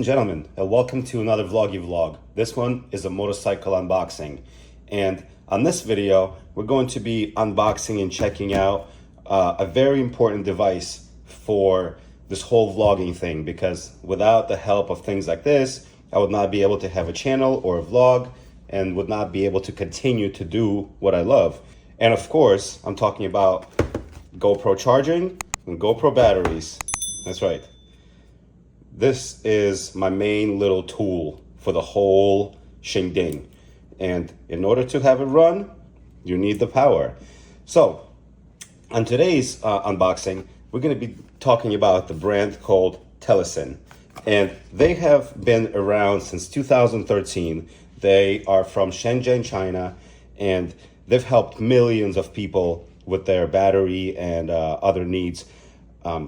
and gentlemen, and welcome to another vloggy vlog. This one is a motorcycle unboxing. And on this video, we're going to be unboxing and checking out a very important device for this whole vlogging thing, because without the help of things like this, I would not be able to have a channel or a vlog and would not be able to continue to do what I love. And of course, I'm talking about GoPro charging and GoPro batteries. That's right. This is my main little tool for the whole shingding. And in order to have it run, you need the power. So on today's unboxing, we're going to be talking about the brand called Telesin. And they have been around since 2013. They are from Shenzhen, China, and they've helped millions of people with their battery and other needs.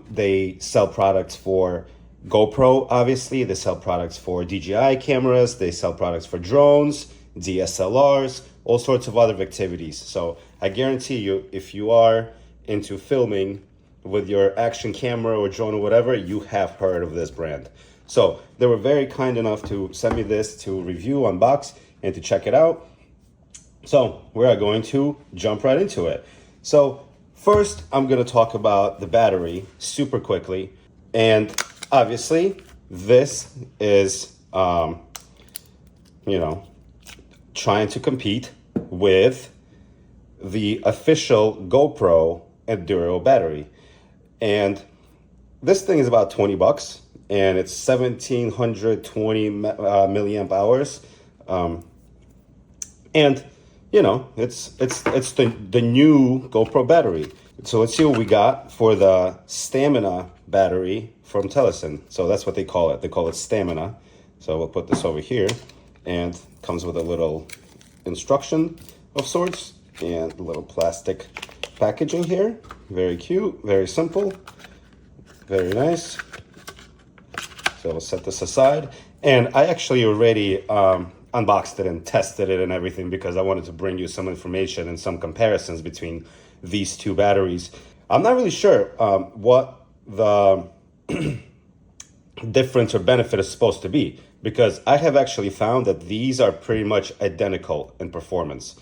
They sell products for GoPro, obviously. They sell products for DJI cameras. They sell products for drones, DSLRs, all sorts of other activities. So I guarantee you, if you are into filming with your action camera or drone or whatever, you have heard of this brand. So they were very kind enough to send me this to review, unbox, and to check it out. So we are going to jump right into it. So first, I'm going to talk about the battery super quickly. And obviously, this is, trying to compete with the official GoPro Enduro battery. And this thing is about 20 bucks, and it's 1720 milliamp hours. And it's the new GoPro battery. So let's see what we got for the Stamina battery from Telesin. So that's what they call it. They call it Stamina. So we'll put this over here, and comes with a little instruction of sorts and a little plastic packaging here. Very cute, very simple, very nice. So we'll set this aside. And I actually already unboxed it and tested it and everything, because I wanted to bring you some information and some comparisons between these two batteries. I'm not really sure what the difference or benefit is supposed to be, because I have actually found that these are pretty much identical in performance.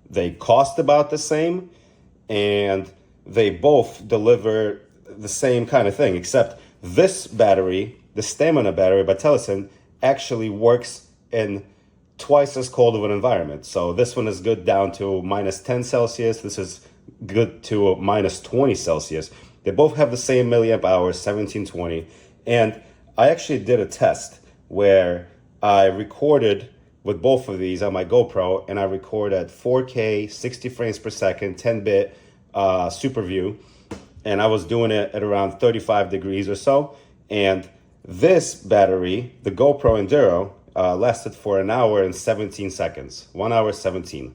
They cost about the same, and they both deliver the same kind of thing, except this battery, the Stamina battery by Telesin, actually works in twice as cold of an environment. So this one is good down to -10 Celsius. This is good to -20 Celsius. They both have the same milliamp hours, 1720. And I actually did a test where I recorded with both of these on my GoPro, and I record at 4K, 60 frames per second, 10-bit super view. And I was doing it at around 35 degrees or so. And this battery, the GoPro Enduro, lasted for 1 hour and 17 seconds. 1 hour 17.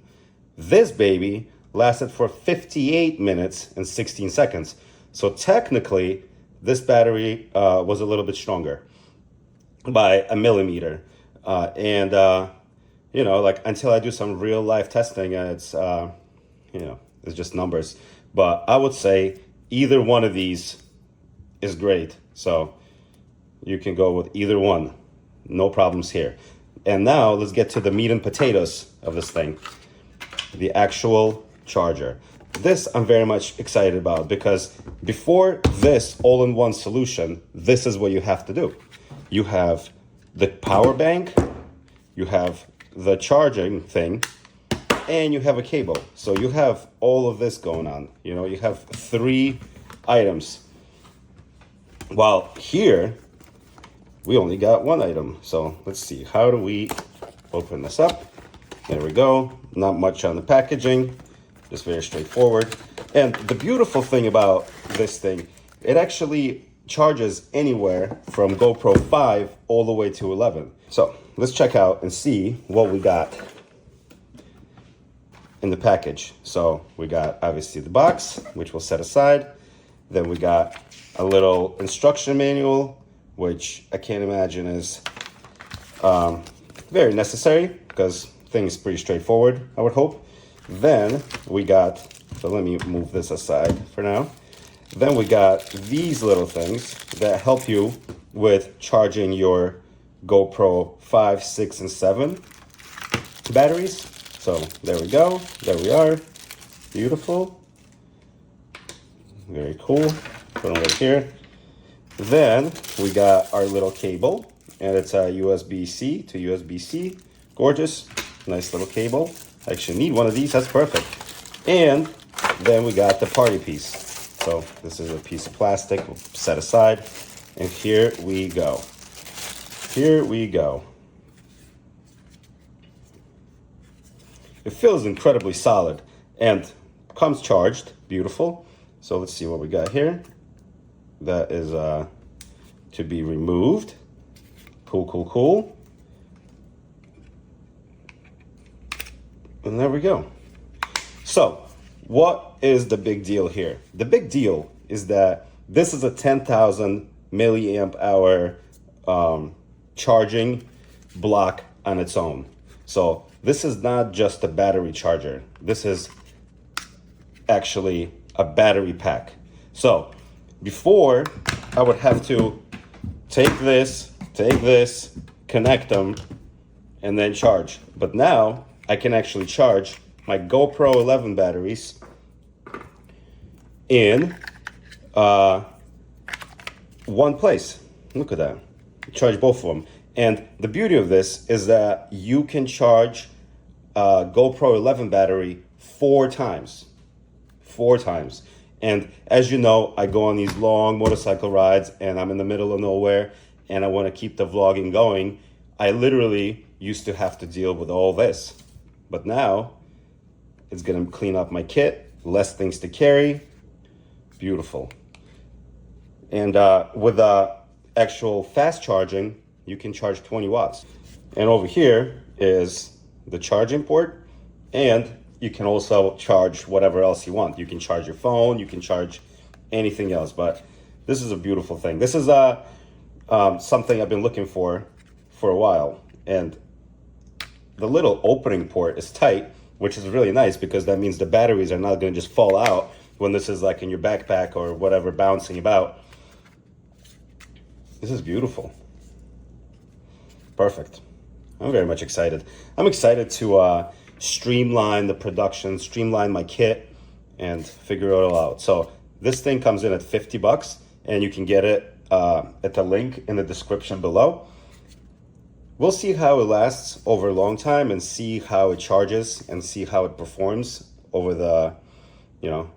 This baby lasted for 58 minutes and 16 seconds. So technically, this battery was a little bit stronger by a millimeter. Until I do some real life testing, it's just numbers. But I would say either one of these is great. So you can go with either one. No problems here. And now let's get to the meat and potatoes of this thing. The actual charger. This I'm very much excited about, because before this all-in-one solution, this is what you have to do. You have the power bank, you have the charging thing, and you have a cable. So you have all of this going on. You have 3 items. While here, we only got 1 item. So let's see, how do we open this up? There we go. Not much on the packaging, just very straightforward. And the beautiful thing about this thing, it actually charges anywhere from GoPro 5 all the way to 11. So let's check out and see what we got in the package. So we got obviously the box, which we'll set aside. Then we got a little instruction manual, which I can't imagine is very necessary, because thing is pretty straightforward, I would hope. Then we got, so let me move this aside for now. Then we got these little things that help you with charging your GoPro 5, 6, and 7 batteries. So there we go. There we are. Beautiful. Very cool. Put them right here. Then we got our little cable, and it's a USB-C to USB-C. Gorgeous. Nice little cable. I actually need one of these. That's perfect. And then we got the party piece. So this is a piece of plastic. We'll set aside. And here we go. Here we go. It feels incredibly solid and comes charged. Beautiful. So let's see what we got here. That is to be removed. Cool, cool, cool. And there we go. So what is the big deal here? The big deal is that this is a 10,000 milliamp hour charging block on its own. So this is not just a battery charger. This is actually a battery pack. So before, I would have to take this, connect them, and then charge. But now I can actually charge my GoPro 11 batteries in one place. Look at that. Charge both of them. And the beauty of this is that you can charge GoPro 11 battery 4 times. 4 times. And as you know, I go on these long motorcycle rides and I'm in the middle of nowhere and I want to keep the vlogging going. I literally used to have to deal with all this. But now it's going to clean up my kit, less things to carry. Beautiful. And with actual fast charging, you can charge 20 watts. And over here is the charging port, and you can also charge whatever else you want. You can charge your phone, you can charge anything else, but this is a beautiful thing. This is something I've been looking for a while, and the little opening port is tight, which is really nice because that means the batteries are not going to just fall out when this is like in your backpack or whatever, bouncing about. This is beautiful. Perfect. I'm very much excited. I'm excited to streamline the production, streamline my kit, and figure it all out. So this thing comes in at $50, and you can get it at the link in the description below. We'll see how it lasts over a long time and see how it charges and see how it performs over the,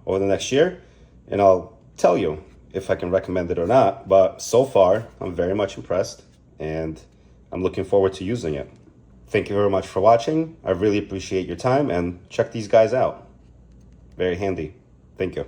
over the next year. And I'll tell you if I can recommend it or not. But so far, I'm very much impressed and I'm looking forward to using it. Thank you very much for watching. I really appreciate your time and check these guys out. Very handy. Thank you.